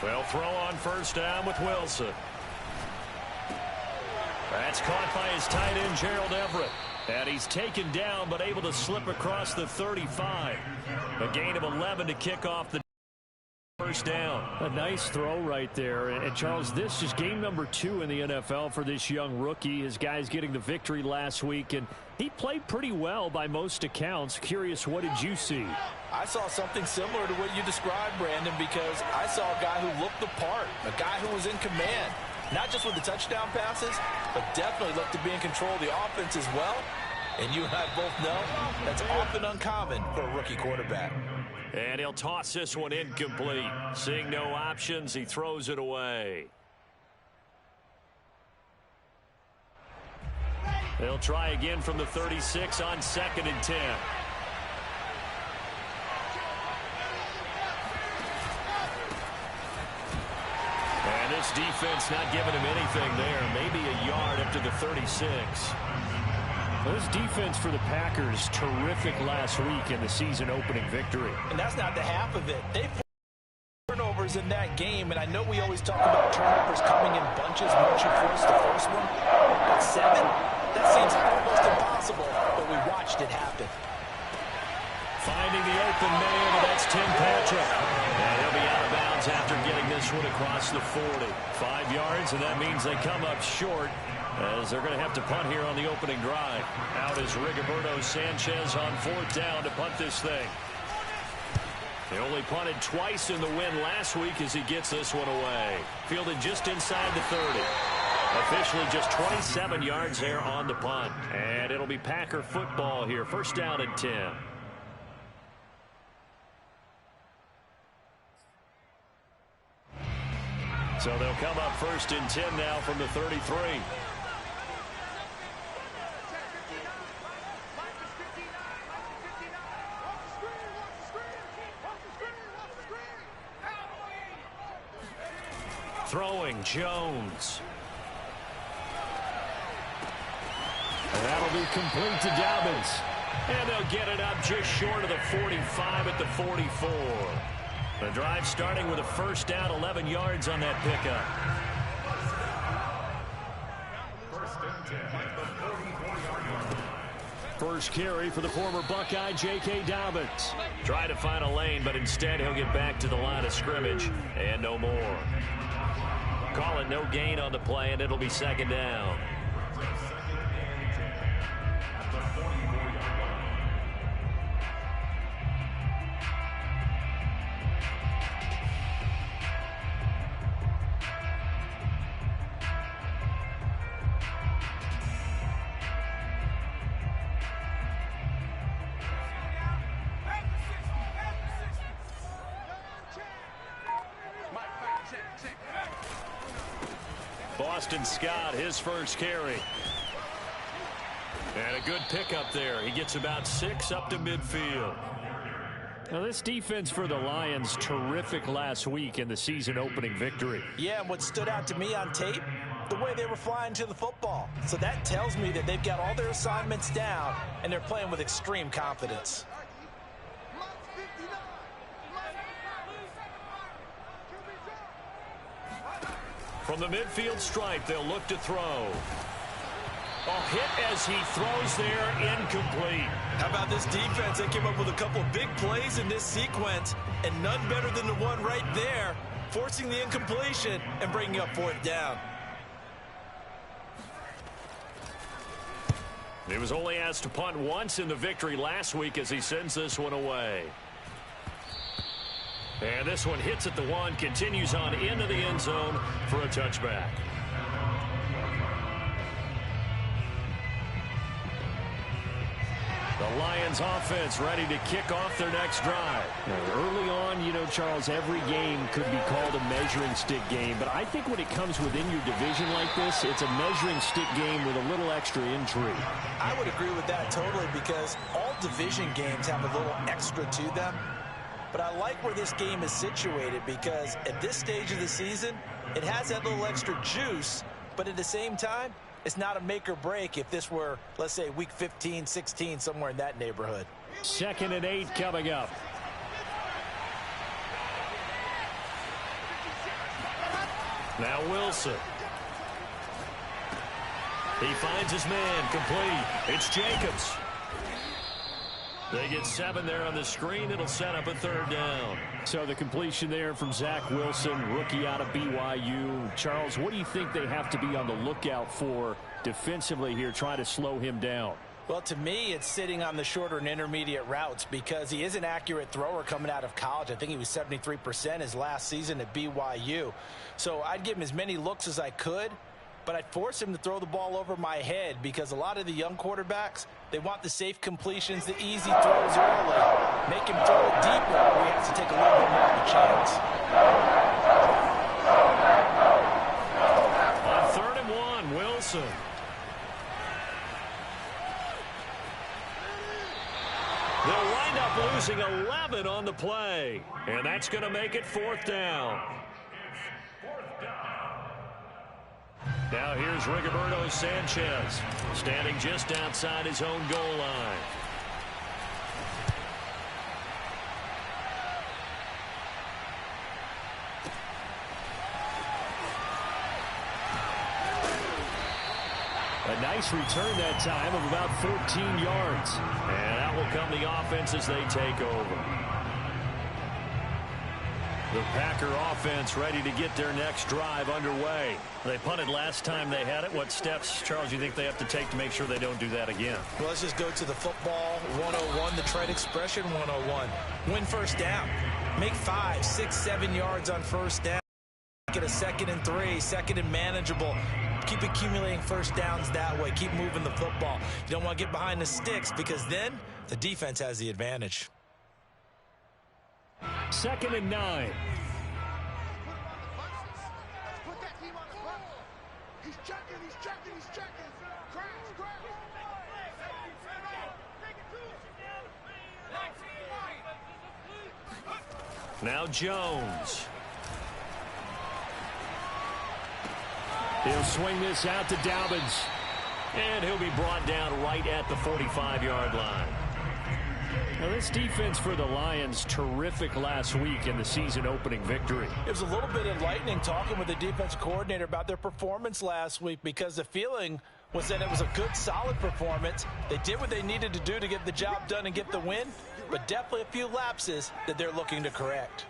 They'll throw on first down with Wilson. That's caught by his tight end, Gerald Everett. And he's taken down, but able to slip across the 35. A gain of 11 to kick off the first down. A nice throw right there. And Charles, this is game number 2 in the NFL for this young rookie. His guys getting the victory last week, and he played pretty well by most accounts. Curious, what did you see? I saw something similar to what you described, Brandon, because I saw a guy who looked the part, a guy who was in command. Not just with the touchdown passes, but definitely looked to be in control of the offense as well. And you and I both know that's often uncommon for a rookie quarterback. And he'll toss this one incomplete. Seeing no options, he throws it away. They'll try again from the 36 on 2nd and 10. And this defense not giving him anything there. Maybe a yard up to the 36. Well, this defense for the Packers, terrific last week in the season-opening victory. And that's not the half of it. They turnovers in that game, and I know we always talk about turnovers coming in bunches once you force the first one. But 7? That seems almost impossible, but we watched it happen. Finding the open man, and that's Tim Patrick. And he'll be out of bounds after getting this one across the 40. 5 yards, and that means they come up short, as they're going to have to punt here on the opening drive. Out is Rigoberto Sanchez on 4th down to punt this thing. They only punted twice in the win last week as he gets this one away. Fielded just inside the 30. Officially just 27 yards there on the punt. And it'll be Packer football here. First down and 10. So they'll come up 1st and 10 now from the 33. Throwing Jones. And that'll be complete to Dobbins. And they'll get it up just short of the 45 at the 44. The drive starting with a first down, 11 yards on that pickup. First carry for the former Buckeye, J.K. Dobbins. Try to find a lane, but instead he'll get back to the line of scrimmage and no more. Call it no gain on the play, and it'll be 2nd down. Boston Scott, his first carry. And a good pickup there. He gets about 6 up to midfield. Now, this defense for the Lions, terrific last week in the season-opening victory. Yeah, and what stood out to me on tape, the way they were flying to the football. So that tells me that they've got all their assignments down, and they're playing with extreme confidence. From the midfield stripe, they'll look to throw. A hit as he throws there, incomplete. How about this defense? They came up with a couple of big plays in this sequence, and none better than the one right there, forcing the incompletion and bringing up 4th down. He was only asked to punt once in the victory last week as he sends this one away. And this one hits at the 1, continues on into the end zone for a touchback. The Lions offense ready to kick off their next drive. Now, early on, you know, Charles, every game could be called a measuring stick game. But I think when it comes within your division like this, it's a measuring stick game with a little extra intrigue. I would agree with that totally, because all division games have a little extra to them. But I like where this game is situated, because at this stage of the season, it has that little extra juice, but at the same time, it's not a make or break if this were, let's say, week 15, 16, somewhere in that neighborhood. 2nd and 8 coming up. Now Wilson. He finds his man, complete. It's Jacobs. They get 7 there on the screen. It'll set up a 3rd down. So the completion there from Zach Wilson, rookie out of BYU. Charles, what do you think they have to be on the lookout for defensively here, trying to slow him down? Well, to me, it's sitting on the shorter and intermediate routes because he is an accurate thrower coming out of college. I think he was 73% his last season at BYU. So I'd give him as many looks as I could, but I'd force him to throw the ball over my head because a lot of the young quarterbacks, they want the safe completions, the easy throws early. Make him throw it deeper where he has to take a little bit more of a chance. On 3rd and 1, Wilson. They'll wind up losing 11 on the play, and that's going to make it 4th down. Now here's Rigoberto Sanchez, standing just outside his own goal line. A nice return that time of about 14 yards. And that will come the offense as they take over. The Packer offense ready to get their next drive underway. They punted last time they had it. What steps, Charles, you think they have to take to make sure they don't do that again? Well, let's just go to the football 101, the trade expression 101. Win 1st down. Make 5, 6, 7 yards on 1st down. Get a 2nd and 3, 2nd and manageable. Keep accumulating 1st downs that way. Keep moving the football. You don't want to get behind the sticks because then the defense has the advantage. 2nd and 9. Now Jones. He'll swing this out to Dobbins. And he'll be brought down right at the 45-yard line. Now, this defense for the Lions, terrific last week in the season-opening victory. It was a little bit enlightening talking with the defense coordinator about their performance last week because the feeling was that it was a good, solid performance. They did what they needed to do to get the job done and get the win, but definitely a few lapses that they're looking to correct.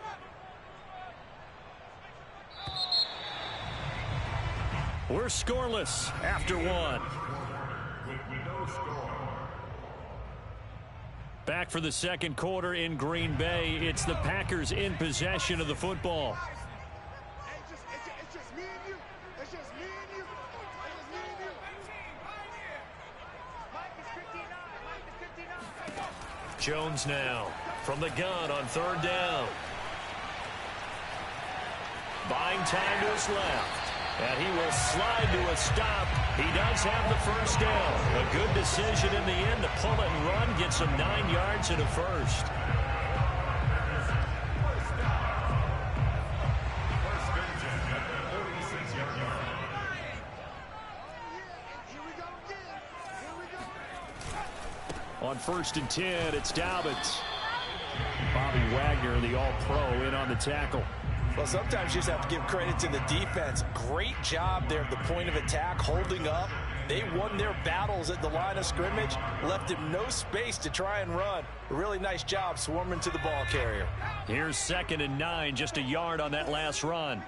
We're scoreless after 1. Back for the 2nd quarter in Green Bay. It's the Packers in possession of the football. Jones now from the gun on 3rd down. Buying time to his left. And he will slide to a stop. He does have the 1st down. A good decision in the end to pull it and run. Get some 9 yards and a 1st. On 1st and 10, it's Dobbins. Bobby Wagner, the all-pro, in on the tackle. Well, sometimes you just have to give credit to the defense. Great job there at the point of attack, holding up. They won their battles at the line of scrimmage, left him no space to try and run. A really nice job swarming to the ball carrier. Here's 2nd and 9, just a yard on that last run.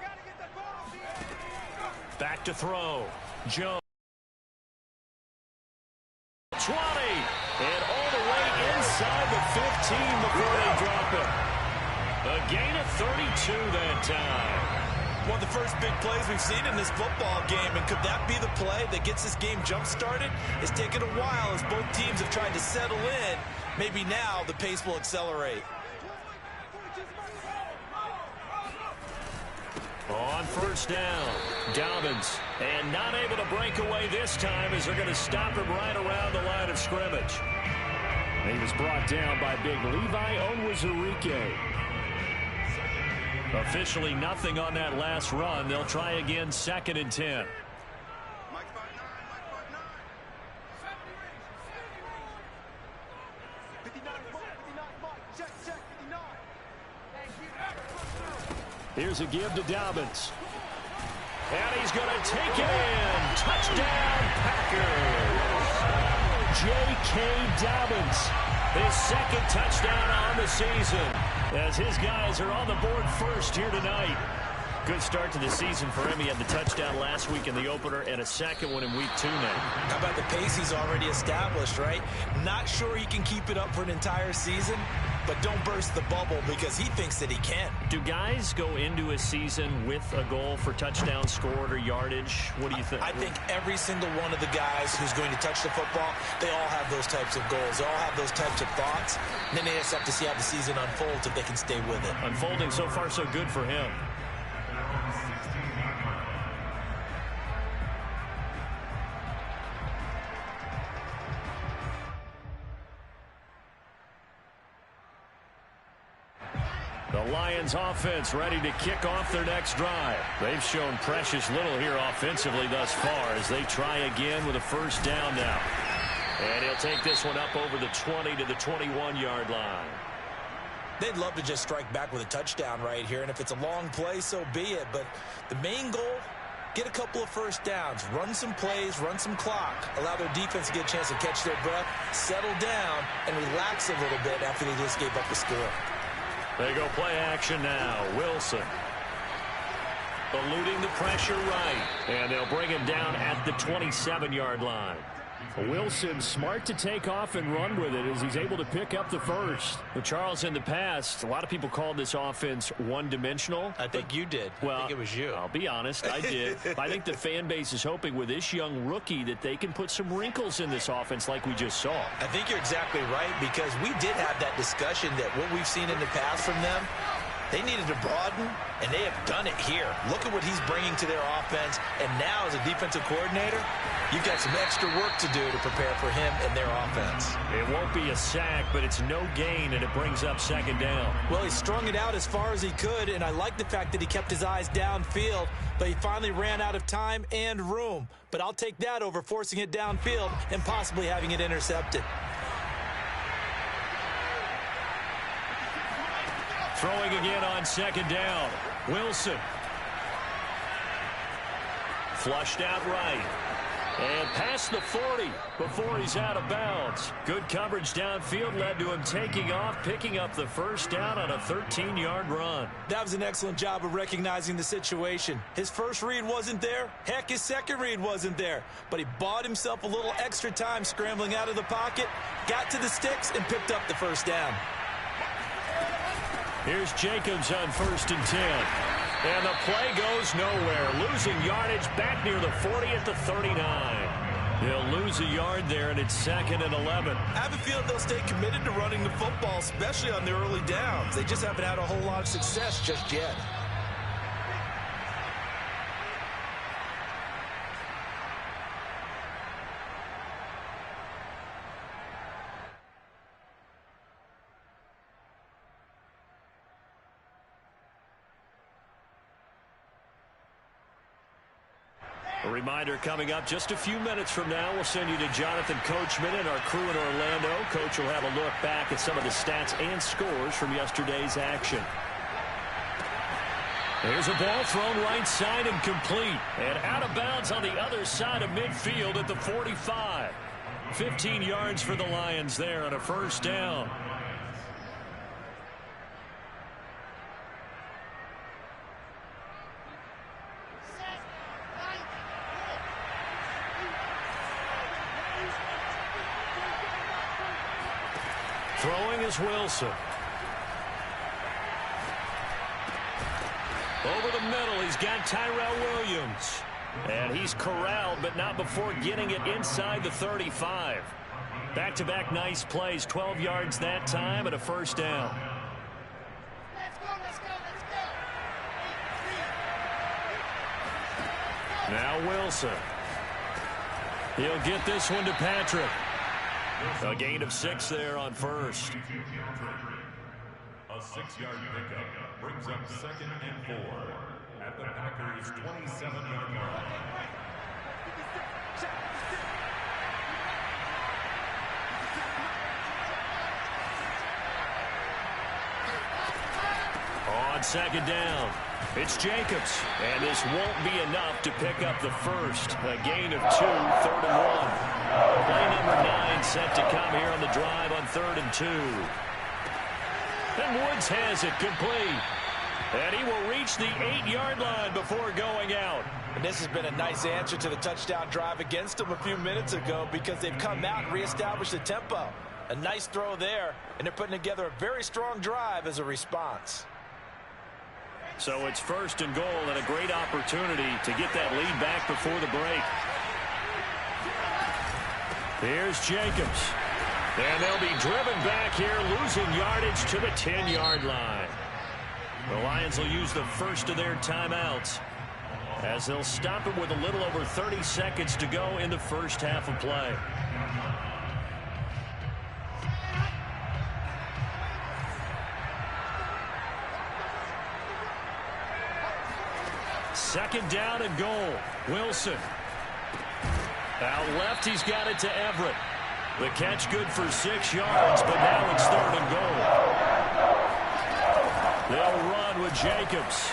Back to throw. Jones. 20. And all the way inside the 15 before they drop it. A gain of 32 that time. One of the first big plays we've seen in this football game, and could that be the play that gets this game jump-started? It's taken a while as both teams have tried to settle in. Maybe now the pace will accelerate. On 1st down, Dobbins, and not able to break away this time as they're going to stop him right around the line of scrimmage. He was brought down by big Levi Onwuzurike. Officially nothing on that last run. They'll try again, 2nd and 10. Here's a give to Dobbins. And he's going to take it in. Touchdown, Packers. J.K. Dobbins, his second touchdown on the season, as his guys are on the board first here tonight. Good start to the season for him. He had the touchdown last week in the opener and a second one in week 2 now. How about the pace he's already established, right? Not sure he can keep it up for an entire season, but don't burst the bubble because he thinks that he can. Do guys go into a season with a goal for touchdown scored or yardage? What do you think? I think every single one of the guys who's going to touch the football, they all have those types of goals. They all have those types of thoughts. And then they just have to see how the season unfolds if they can stay with it. Unfolding so far so good for him. The Lions offense ready to kick off their next drive. They've shown precious little here offensively thus far as they try again with a first down now. And he'll take this one up over the 20 to the 21-yard line. They'd love to just strike back with a touchdown right here, and if it's a long play, so be it. But the main goal, get a couple of first downs, run some plays, run some clock, allow their defense to get a chance to catch their breath, settle down, and relax a little bit after they just gave up the score. They go play action now. Wilson eluding the pressure right. And they'll bring him down at the 27-yard line. Wilson smart to take off and run with it as he's able to pick up the first. But Charles, in the past, a lot of people called this offense one-dimensional. I think you did. Well, I think it was you. I'll be honest, I did. I think the fan base is hoping with this young rookie that they can put some wrinkles in this offense like we just saw. I think you're exactly right because we did have that discussion that what we've seen in the past from them, they needed to broaden, and they have done it here. Look at what he's bringing to their offense, and now as a defensive coordinator, you've got some extra work to do to prepare for him and their offense. It won't be a sack, but it's no gain, and it brings up second down. Well, he strung it out as far as he could, and I like the fact that he kept his eyes downfield, but he finally ran out of time and room. But I'll take that over forcing it downfield and possibly having it intercepted. Throwing again on second down. Wilson. Flushed out right. And past the 40 before he's out of bounds. Good coverage downfield led to him taking off, picking up the first down on a 13-yard run. That was an excellent job of recognizing the situation. His first read wasn't there. Heck, his second read wasn't there. But he bought himself a little extra time scrambling out of the pocket, got to the sticks, and picked up the first down. Here's Jacobs on 1st and 10. And the play goes nowhere. Losing yardage back near the 40 at the 39. He'll lose a yard there, and it's 2nd and 11. I have a feeling they'll stay committed to running the football, especially on the early downs. They just haven't had a whole lot of success just yet. A reminder coming up just a few minutes from now. We'll send you to Jonathan Coachman and our crew in Orlando. Coach will have a look back at some of the stats and scores from yesterday's action. There's a ball thrown right side and complete. And out of bounds on the other side of midfield at the 45. 15 yards for the Lions there on a first down. Throwing is Wilson. Over the middle, he's got Tyrell Williams. And he's corralled, but not before getting it inside the 35. Back-to-back nice plays, 12 yards that time and a first down. Now Wilson. He'll get this one to Patrick. A gain of 6 there on first. A 6-yard pickup brings up 2nd and 4 at the Packers' 27-yard line. On second down. It's Jacobs, and this won't be enough to pick up the first. A gain of 2, 3rd and 1. Play number 9 set to come here on the drive on 3rd and 2. And Woods has it complete. And he will reach the 8-yard line before going out. And this has been a nice answer to the touchdown drive against them a few minutes ago because they've come out and reestablished the tempo. A nice throw there, and they're putting together a very strong drive as a response. So it's 1st and goal and a great opportunity to get that lead back before the break. Here's Jacobs. And they'll be driven back here, losing yardage to the 10-yard line. The Lions will use the first of their timeouts as they'll stop it with a little over 30 seconds to go in the first half of play. Second down and goal. Wilson. Out left, he's got it to Everett. The catch good for 6 yards, but now it's 3rd and goal. They'll run with Jacobs.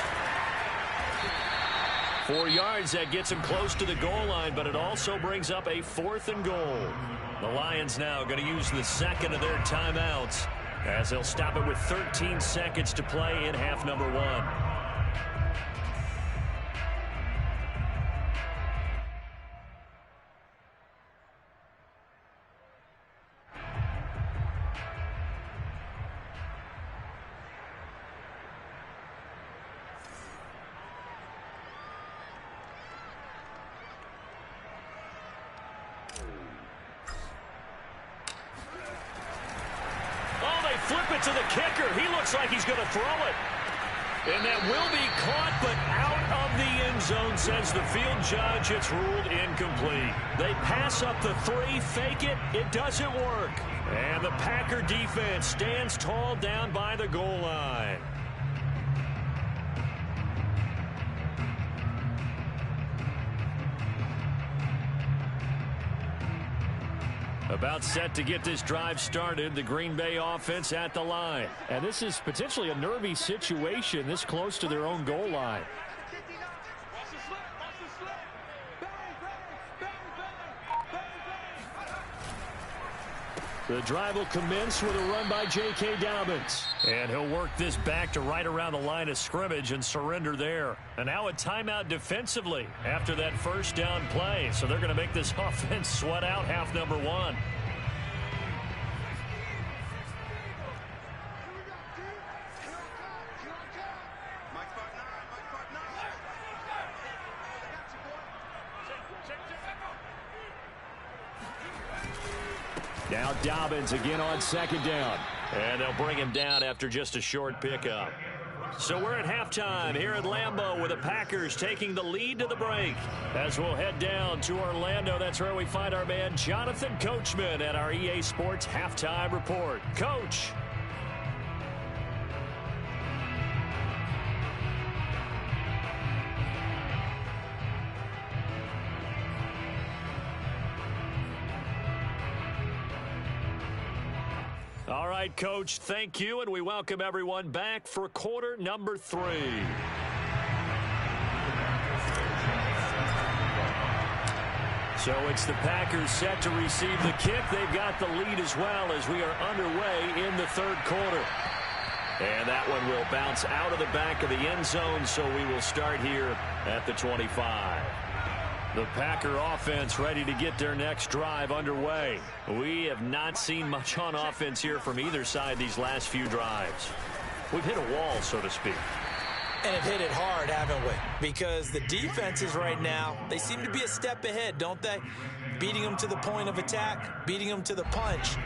4 yards, that gets him close to the goal line, but it also brings up a 4th and goal. The Lions now going to use the second of their timeouts as they'll stop it with 13 seconds to play in half number 1. Flip it to the kicker. He looks like he's going to throw it. And that will be caught, but out of the end zone, says the field judge. It's ruled incomplete. They pass up the 3, fake it. It doesn't work. And the Packer defense stands tall down by the goal line. About set to get this drive started. The Green Bay offense at the line. And this is potentially a nervy situation this close to their own goal line. The drive will commence with a run by J.K. Dobbins. And he'll work this back to right around the line of scrimmage and surrender there. And now a timeout defensively after that first down play. So they're going to make this offense sweat out half number 1. Now Dobbins again on second down. And they'll bring him down after just a short pickup. So we're at halftime here at Lambeau with the Packers taking the lead to the break. As we'll head down to Orlando, that's where we find our man Jonathan Coachman at our EA Sports Halftime Report. Coach. All right, Coach, thank you, and we welcome everyone back for quarter number 3. So it's the Packers set to receive the kick. They've got the lead as well as we are underway in the 3rd quarter. And that one will bounce out of the back of the end zone, so we will start here at the 25. The Packer offense ready to get their next drive underway. We have not seen much on offense here from either side these last few drives. We've hit a wall, so to speak. And have hit it hard, haven't we? Because the defenses right now, they seem to be a step ahead, don't they? Beating them to the point of attack, beating them to the punch.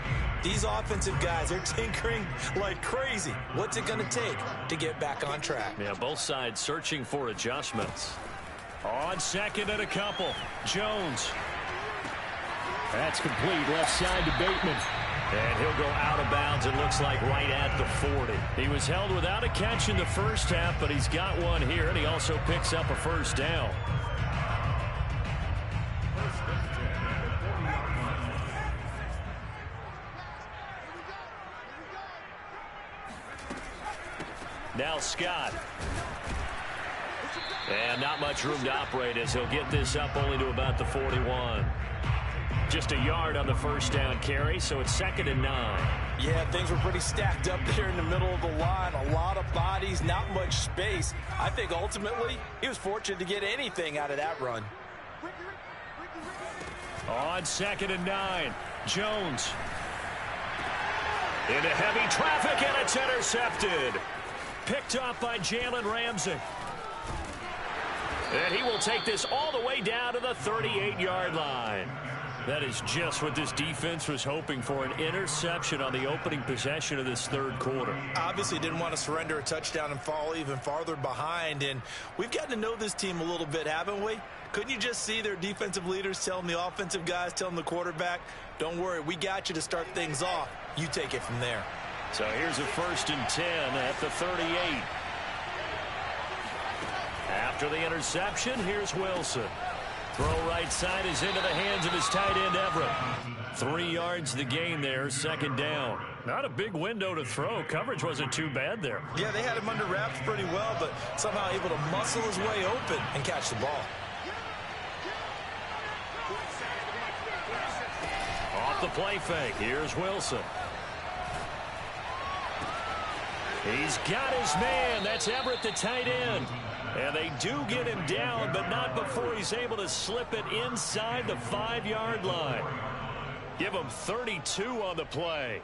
These offensive guys, they're tinkering like crazy. What's it going to take to get back on track? Yeah, both sides searching for adjustments. On second and a couple. Jones. That's complete. Left side to Bateman. And he'll go out of bounds, it looks like, right at the 40. He was held without a catch in the first half, but he's got one here, and he also picks up a first down. Now Scott. And not much room to operate as he'll get this up only to about the 41. Just a yard on the first down carry, so it's 2nd and 9. Yeah, things were pretty stacked up there in the middle of the line. A lot of bodies, not much space. I think ultimately he was fortunate to get anything out of that run. On 2nd and 9, Jones. Into heavy traffic, and it's intercepted. Picked off by Jalen Ramsey. And he will take this all the way down to the 38-yard line. That is just what this defense was hoping for, an interception on the opening possession of this third quarter. Obviously didn't want to surrender a touchdown and fall even farther behind, and we've gotten to know this team a little bit, haven't we? Couldn't you just see their defensive leaders telling the offensive guys, telling the quarterback, don't worry, we got you to start things off. You take it from there. So here's a 1st and 10 at the 38. After the interception, here's Wilson. Throw right side is into the hands of his tight end, Everett. 3 yards the gain there, 2nd down. Not a big window to throw. Coverage wasn't too bad there. Yeah, they had him under wraps pretty well, but somehow able to muscle his way open and catch the ball. Off the play fake, here's Wilson. He's got his man. That's Everett, the tight end. And they do get him down, but not before he's able to slip it inside the 5-yard line. Give him 32 on the play.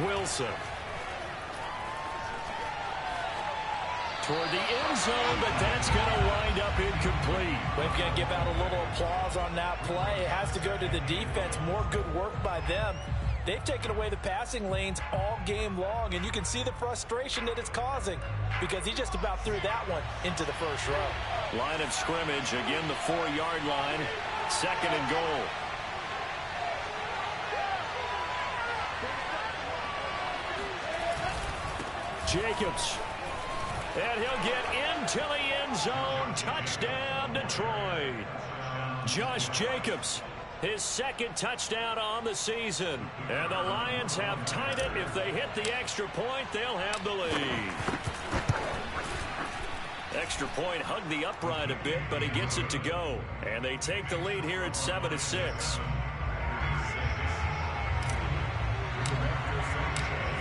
Wilson. Toward the end zone, but that's going to wind up incomplete. We're going to give out a little applause on that play. It has to go to the defense. More good work by them. They've taken away the passing lanes all game long, and you can see the frustration that it's causing because he just about threw that one into the first row. Line of scrimmage, again the 4-yard line, 2nd and goal. Jacobs. And he'll get into the end zone. Touchdown, Detroit. Josh Jacobs, his 2nd touchdown on the season. And the Lions have tied it. If they hit the extra point, they'll have the lead. Extra point hugged the upright a bit, but he gets it to go. And they take the lead here at 7-6.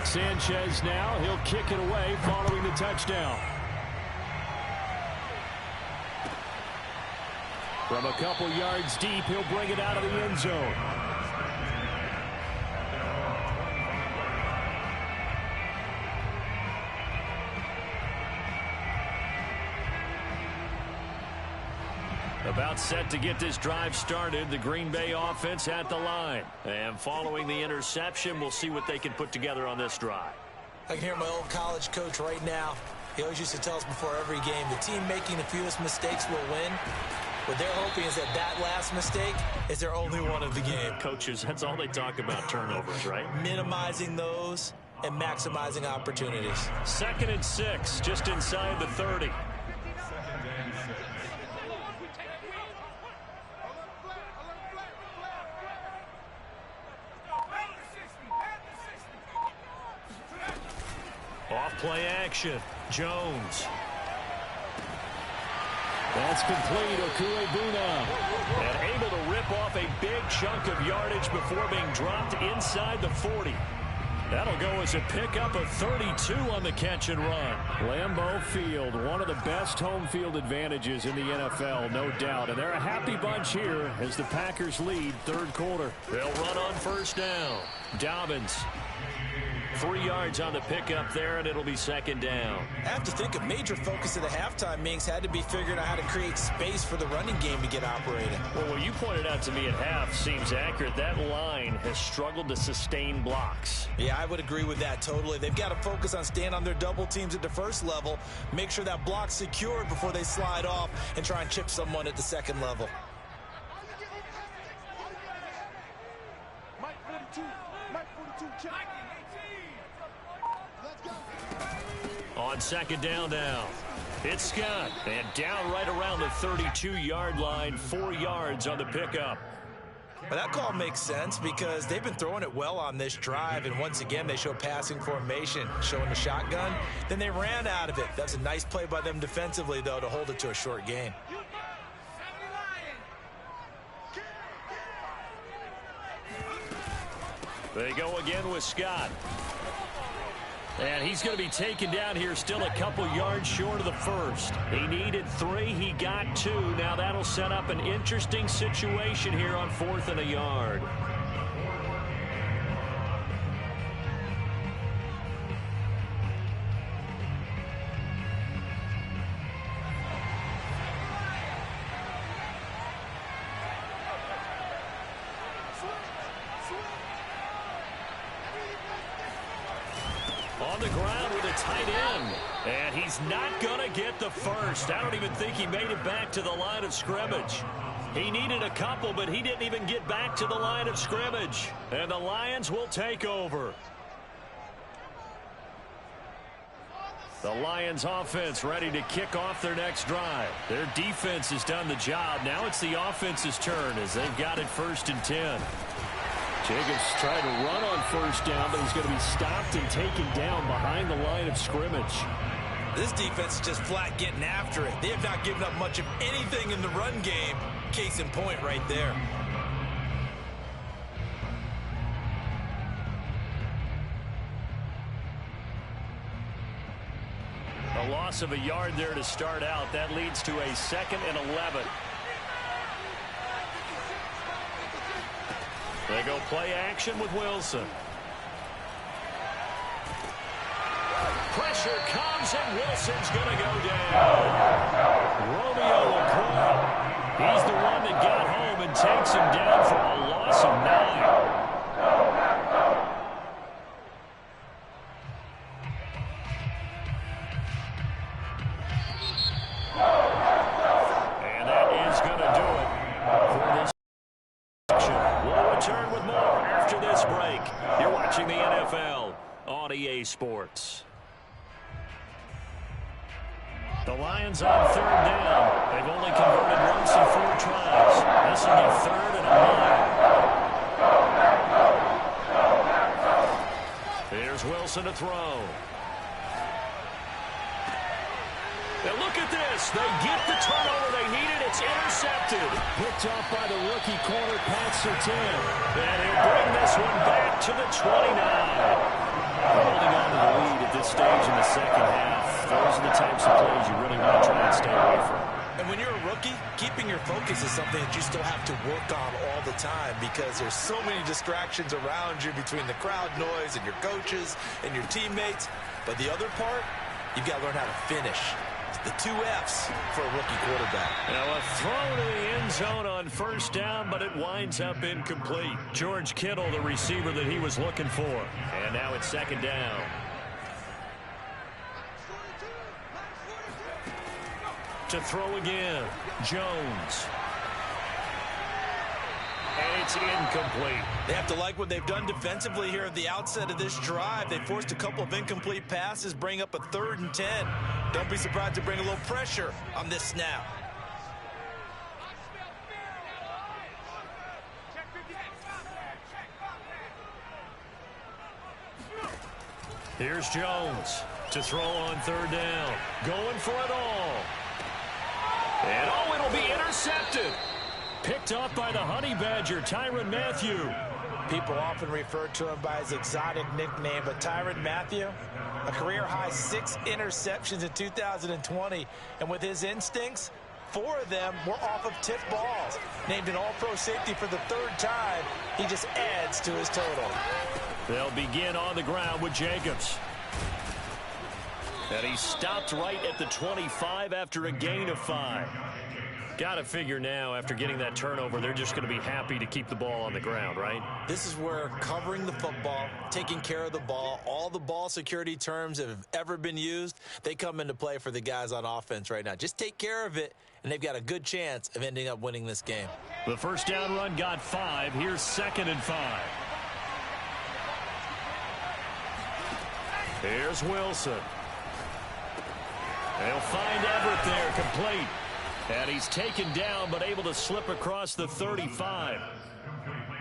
Sanchez now, he'll kick it away following the touchdown. From a couple yards deep, he'll bring it out of the end zone. About set to get this drive started. The Green Bay offense at the line. And following the interception, we'll see what they can put together on this drive. I can hear my old college coach right now. He always used to tell us before every game, the team making the fewest mistakes will win. What they're hoping is that that last mistake is their only one of the game. Coaches, that's all they talk about, turnovers, right? Minimizing those and maximizing opportunities. 2nd and 6, just inside the 30. Off-play action, Jones. That's complete, Okuebuna. And able to rip off a big chunk of yardage before being dropped inside the 40. That'll go as a pickup of 32 on the catch and run. Lambeau Field, one of the best home field advantages in the NFL, no doubt. And they're a happy bunch here as the Packers lead third quarter. They'll run on first down. Dobbins. 3 yards on the pickup there, and it'll be 2nd down. I have to think a major focus of the halftime meetings had to be figuring out how to create space for the running game to get operating. Well, what you pointed out to me at half seems accurate. That line has struggled to sustain blocks. Yeah, I would agree with that totally. They've got to focus on staying on their double teams at the first level, make sure that block's secured before they slide off and try and chip someone at the second level. On on second down now. It's Scott, and down right around the 32-yard line, 4 yards on the pickup. Well, that call makes sense because they've been throwing it well on this drive, and once again, they show passing formation, showing the shotgun. Then they ran out of it. That's a nice play by them defensively, though, to hold it to a short gain. They go again with Scott. And he's going to be taken down here, still a couple yards short of the first. He needed 3. He got 2. Now that'll set up an interesting situation here on 4th and a yard. On the ground with a tight end. And he's not going to get the first. I don't even think he made it back to the line of scrimmage. He needed a couple, but he didn't even get back to the line of scrimmage. And the Lions will take over. The Lions offense ready to kick off their next drive. Their defense has done the job. Now it's the offense's turn as they've got it 1st and 10. Jacobs tried to run on 1st down, but he's going to be stopped and taken down behind the line of scrimmage. This defense is just flat getting after it. They have not given up much of anything in the run game. Case in point right there. A loss of a yard there to start out. That leads to a 2nd and 11. They go play action with Wilson. Pressure comes, and Wilson's going to go down. Romeo LaCroix. He's the one that got home and takes him down for a loss of 9. And that is going to do it for this. We'll return with more after this break. You're watching the NFL on EA Sports. The Lions on 3rd down. They've only converted once in 4 tries. This will be 3rd and 9. Here's Wilson to throw. And look at this. They get the turnover they needed. It's intercepted. Picked off by the rookie corner, Pat Surtain. And he'll bring this one back to the 29. Holding on to the lead at this stage in the 2nd half. Those are the types of plays you really want to try and stay away from. And when you're a rookie, keeping your focus is something that you still have to work on all the time because there's so many distractions around you between the crowd noise and your coaches and your teammates. But the other part, you've got to learn how to finish. The 2 F's for a rookie quarterback. Now a throw to the end zone on 1st down, but it winds up incomplete. George Kittle, the receiver that he was looking for. And now it's 2nd down. To throw again, Jones. And it's incomplete. They have to like what they've done defensively here at the outset of this drive. They forced a couple of incomplete passes, bring up a 3rd and 10. Don't be surprised to bring a little pressure on this snap. Here's Jones to throw on 3rd down. Going for it all. And oh, it'll be intercepted. Picked off by the Honey Badger, Tyrann Mathieu. People often refer to him by his exotic nickname, but Tyrann Mathieu, a career-high 6 interceptions in 2020. And with his instincts, 4 of them were off of tipped balls. Named an all-pro safety for the 3rd time, he just adds to his total. They'll begin on the ground with Jacobs. And he stopped right at the 25 after a gain of 5. Got to figure now, after getting that turnover, they're just going to be happy to keep the ball on the ground, right? This is where covering the football, taking care of the ball, all the ball security terms that have ever been used, they come into play for the guys on offense right now. Just take care of it, and they've got a good chance of ending up winning this game. The 1st down run got 5. Here's 2nd and 5. Here's Wilson. They'll find Everett there, complete. And he's taken down, but able to slip across the 35.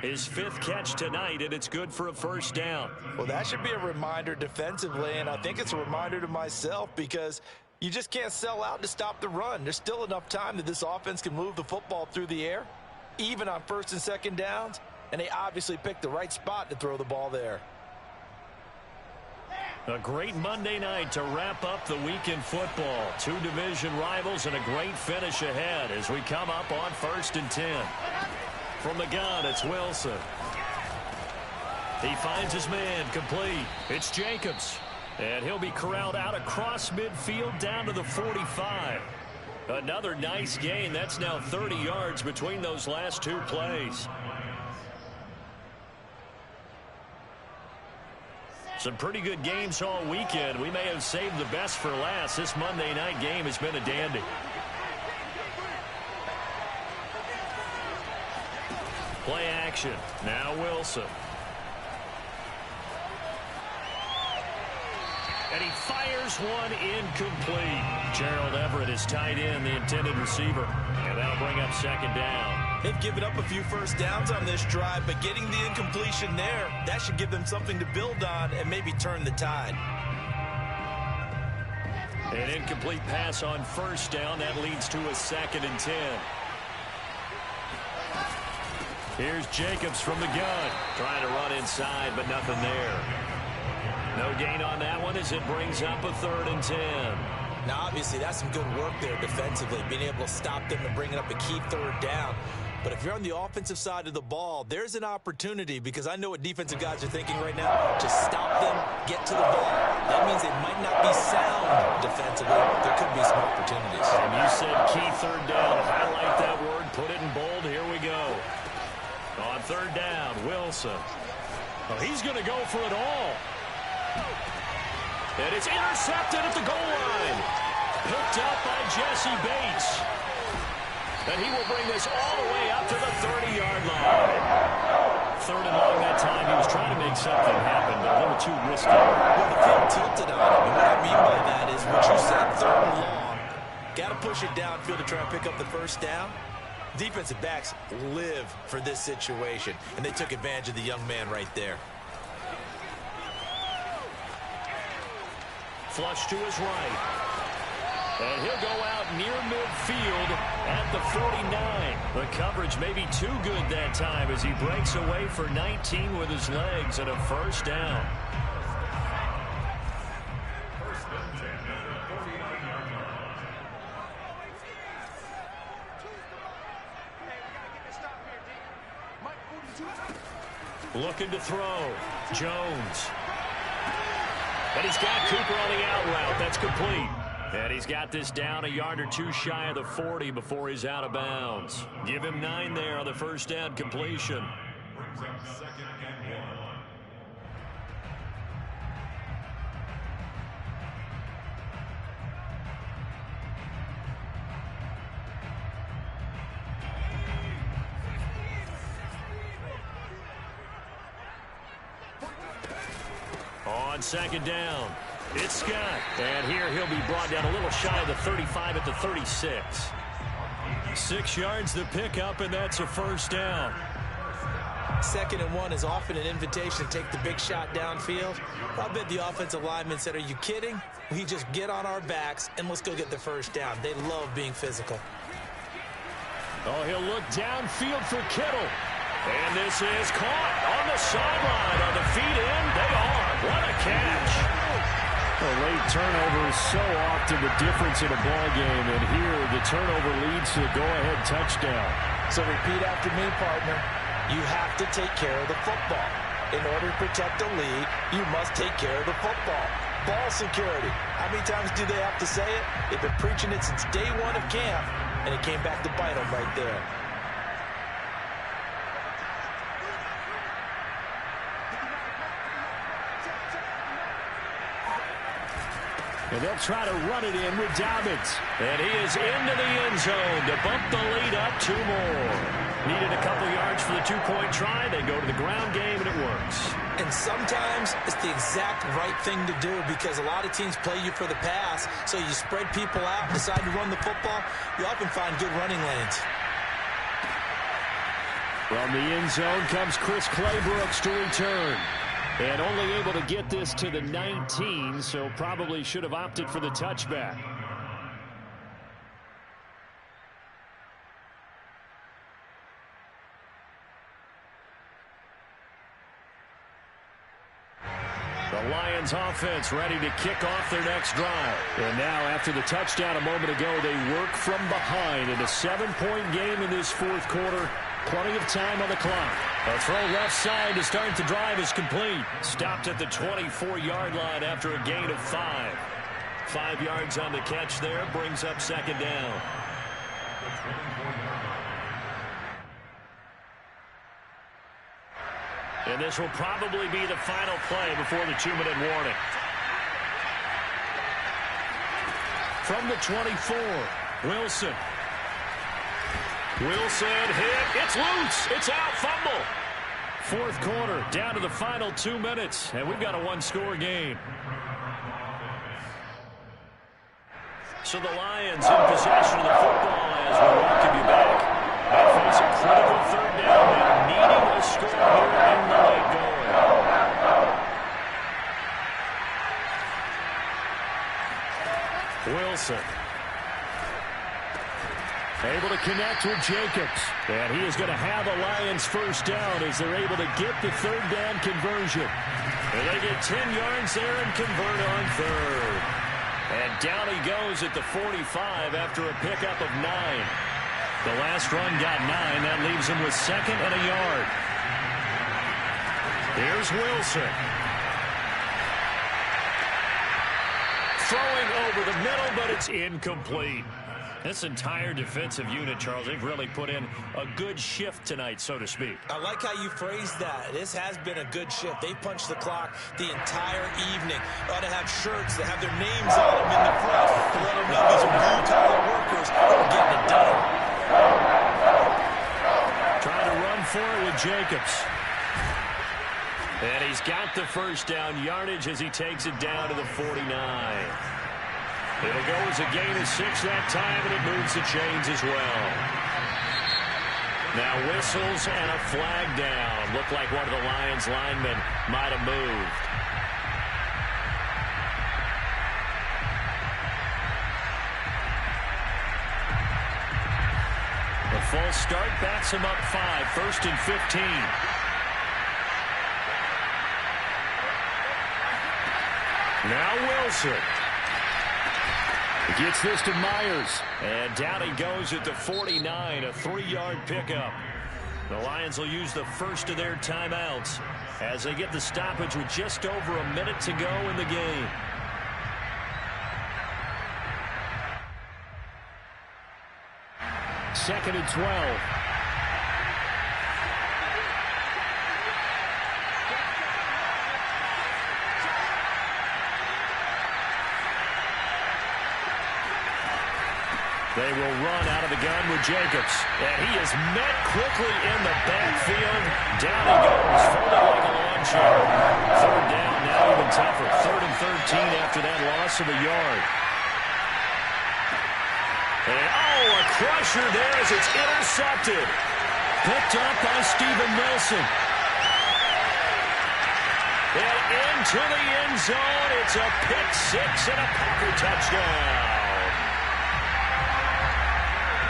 His 5th catch tonight, and it's good for a first down. Well, that should be a reminder defensively, and I think it's a reminder to myself because you just can't sell out to stop the run. There's still enough time that this offense can move the football through the air, even on 1st and 2nd downs, and they obviously picked the right spot to throw the ball there. A great Monday night to wrap up the week in football. 2 division rivals and a great finish ahead as we come up on 1st and 10. From the gun, it's Wilson. He finds his man, complete. It's Jacobs. And he'll be corralled out across midfield down to the 45. Another nice gain. That's now 30 yards between those last 2 plays. Some pretty good games all weekend. We may have saved the best for last. This Monday night game has been a dandy. Play action. Now Wilson. And he fires one incomplete. Gerald Everett is tied in, the intended receiver. And that'll bring up 2nd down. They've given up a few first downs on this drive, but getting the incompletion there, that should give them something to build on and maybe turn the tide. An incomplete pass on 1st down. That leads to a 2nd and 10. Here's Jacobs from the gun. Trying to run inside, but nothing there. No gain on that one as it brings up a 3rd and 10. Now, obviously, that's some good work there defensively, being able to stop them and bringing up a key 3rd down. But if you're on the offensive side of the ball, there's an opportunity because I know what defensive guys are thinking right now. Just stop them, get to the ball. That means they might not be sound defensively. There could be some opportunities. And you said key 3rd down. Highlight that word. Put it in bold. Here we go. On 3rd down, Wilson. Well, he's going to go for it all. And it's intercepted at the goal line. Picked up by Jesse Bates. And he will bring this all the way up to the 30-yard line. 3rd and long that time. He was trying to make something happen, but a little too risky. Well, the field tilted on him. And what I mean by that is what you said, 3rd and long. Got to push it downfield to try and pick up the first down. Defensive backs live for this situation, and they took advantage of the young man right there. Flush to his right. And he'll go out near midfield at the 49. The coverage may be too good that time as he breaks away for 19 with his legs and a 1st down. Looking to throw. Jones. And he's got Cooper on the out route. That's complete. And he's got this down a yard or 2 shy of the 40 before he's out of bounds. Give him 9 there on the 1st down completion. Brings up 2nd and 1. On 2nd down, it's Scott. And here he'll be brought down a little shy of the 35 at the 36. 6 yards the pickup, and that's a 1st down. 2nd and 1 is often an invitation to take the big shot downfield. I bet the offensive lineman said, are you kidding? We just get on our backs and let's go get the 1st down. They love being physical. Oh, he'll look downfield for Kittle. And this is caught on the sideline. Are the feet in? They are. What a catch. A late turnover is so often the difference in a ball game, and here the turnover leads to a go-ahead touchdown. So repeat after me, partner. You have to take care of the football. In order to protect the lead, you must take care of the football. Ball security. How many times do they have to say it? They've been preaching it since day 1 of camp, and it came back to bite them right there. And they'll try to run it in with Dobbins. And he is into the end zone to bump the lead up 2 more. Needed a couple yards for the 2-point try. They go to the ground game, and it works. And sometimes it's the exact right thing to do because a lot of teams play you for the pass. So you spread people out, decide to run the football. You often find good running lanes. From the end zone comes Chris Claybrooks to return. And only able to get this to the 19, so probably should have opted for the touchback. The Lions offense ready to kick off their next drive. And now after the touchdown a moment ago, they work from behind in a 7-point game in this fourth quarter. Plenty of time on the clock. A throw left side to start the drive is complete. Stopped at the 24-yard line after a gain of 5. 5 yards on the catch there, brings up second down. And this will probably be the final play before the 2-minute warning. From the 24, Wilson. Wilson hit. It's loose. It's out. Fumble. Fourth quarter, down to the final 2 minutes, and we've got a one-score game. So the Lions in possession of the football as we welcome you back. They face a critical third down and needing a score here in the late going. Wilson. Able to connect with Jacobs. And he is going to have a Lions first down as they're able to get the third down conversion. And they get 10 yards there and convert on third. And down he goes at the 45 after a pickup of 9. The last run got 9. That leaves him with second and a yard. Here's Wilson. Throwing over the middle, but it's incomplete. This entire defensive unit, Charles, they've really put in a good shift tonight, so to speak. I like how you phrased that. This has been a good shift. They punched the clock the entire evening. They ought to have shirts that have their names on them in the front to let them know these are blue-collar workers who are getting it done. Trying to run for it with Jacobs. And he's got the first down yardage as he takes it down to the 49. It'll go as a gain of 6 that time, and it moves the chains as well. Now whistles and a flag down. Looked like one of the Lions linemen might have moved. The false start backs him up 5, 1st and 15. Now Wilson. He gets this to Myers. And down he goes at the 49, a 3-yard pickup. The Lions will use the first of their timeouts as they get the stoppage with just over a minute to go in the game. Second and 12. They will run out of the gun with Jacobs. And he is met quickly in the backfield. Down he goes, folded like a lawn chair. Third down, now even tougher. 3rd and 13 after that loss of a yard. And, a crusher there as it's intercepted. Picked up by Steven Wilson. And into the end zone. It's a pick 6 and a Packer touchdown.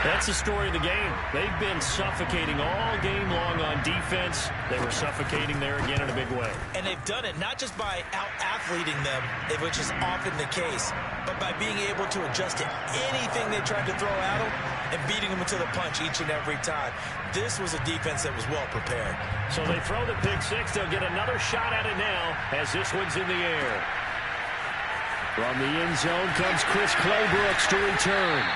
That's the story of the game. They've been suffocating all game long on defense. They were suffocating there again in a big way. And they've done it not just by out-athleting them, which is often the case, but by being able to adjust to anything they tried to throw at them and beating them into the punch each and every time. This was a defense that was well prepared. So they throw the pick 6. They'll get another shot at it now as this one's in the air. From the end zone comes Chris Claybrooks to return.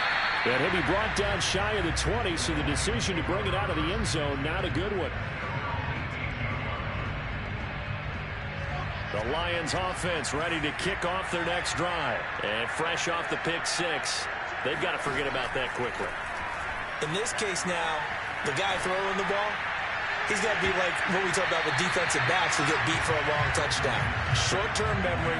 And he'll be brought down shy of the 20, so the decision to bring it out of the end zone, not a good one. The The Lions offense ready to kick off their next drive. And fresh off the pick six, they've got to forget about that quickly. In this case now, the guy throwing the ball, he's got to be like what we talked about with defensive backs who get beat for a long touchdown. Short-term memory,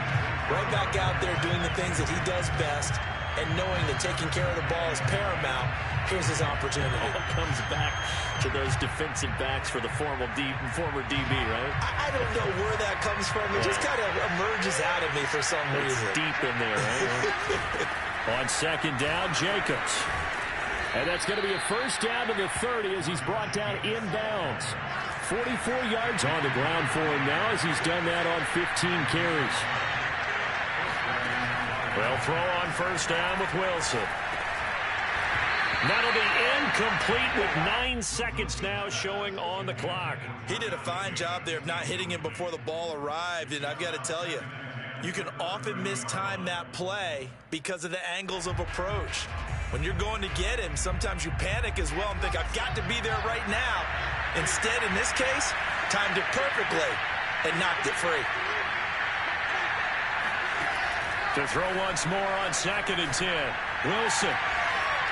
right back out there doing the things that he does best, and knowing that taking care of the ball is paramount. Here's his opportunity. All comes back to those defensive backs for the former DB, right? I don't know where that comes from. It just kind of emerges out of me for some reason. It's deep in there, right? On second down, Jacobs. And that's going to be a first down to the 30 as he's brought down inbounds. 44 yards on the ground for him now as he's done that on 15 carries. Well, throw on first down with Wilson. That'll be incomplete with 9 seconds now showing on the clock. He did a fine job there of not hitting him before the ball arrived, and I've got to tell you, you can often mistime that play because of the angles of approach. When you're going to get him, sometimes you panic as well and think, I've got to be there right now. Instead, in this case, timed it perfectly and knocked it free. To throw once more on second and 10. Wilson.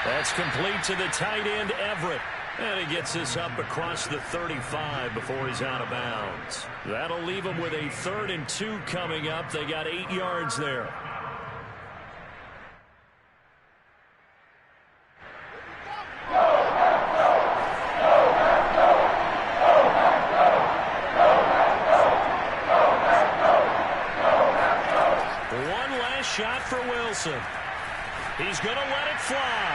That's complete to the tight end, Everett. And he gets this up across the 35 before he's out of bounds. That'll leave him with a 3rd and 2 coming up. They got 8 yards there. One last shot for Wilson. He's going to let it fly.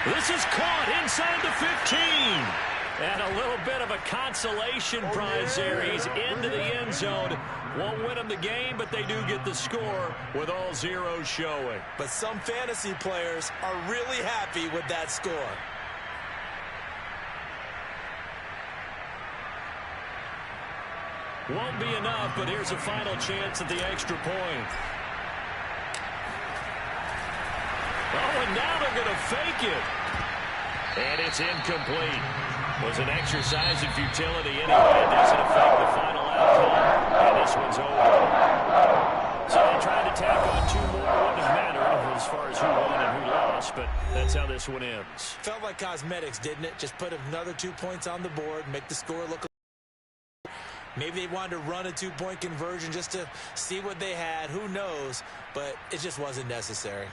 This is caught inside the 15. And a little bit of a consolation prize there. He's into the end zone. Won't win him the game, but they do get the score with all zeros showing. But some fantasy players are really happy with that score. Won't be enough, but here's a final chance at the extra point. Oh, and now they're going to fake it. And it's incomplete. Was an exercise in futility anyway. It doesn't affect the final outcome. And this one's over. So they tried to tack on 2 more. Wouldn't have mattered as far as who won and who lost, but that's how this one ends. Felt like cosmetics, didn't it? Just put another 2 points on the board, make the score look. Maybe they wanted to run a 2-point conversion just to see what they had. Who knows? But it just wasn't necessary.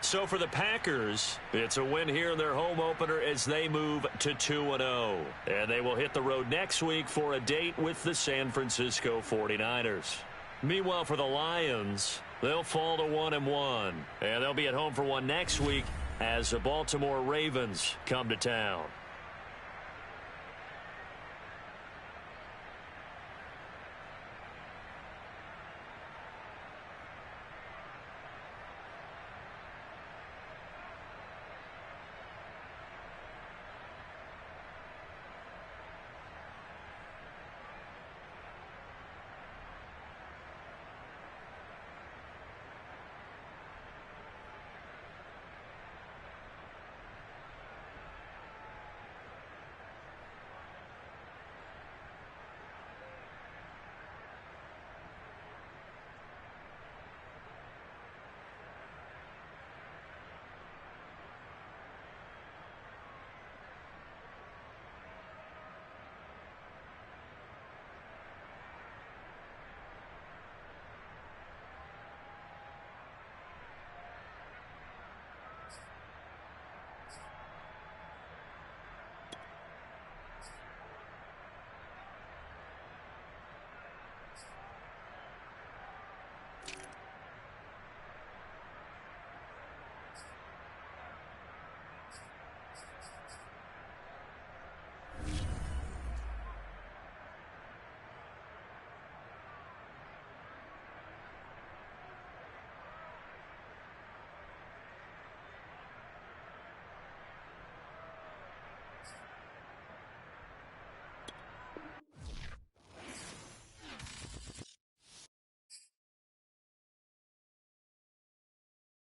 So for the Packers, it's a win here in their home opener as they move to 2-0. And they will hit the road next week for a date with the San Francisco 49ers. Meanwhile, for the Lions, they'll fall to 1-1. And they'll be at home for one next week as the Baltimore Ravens come to town.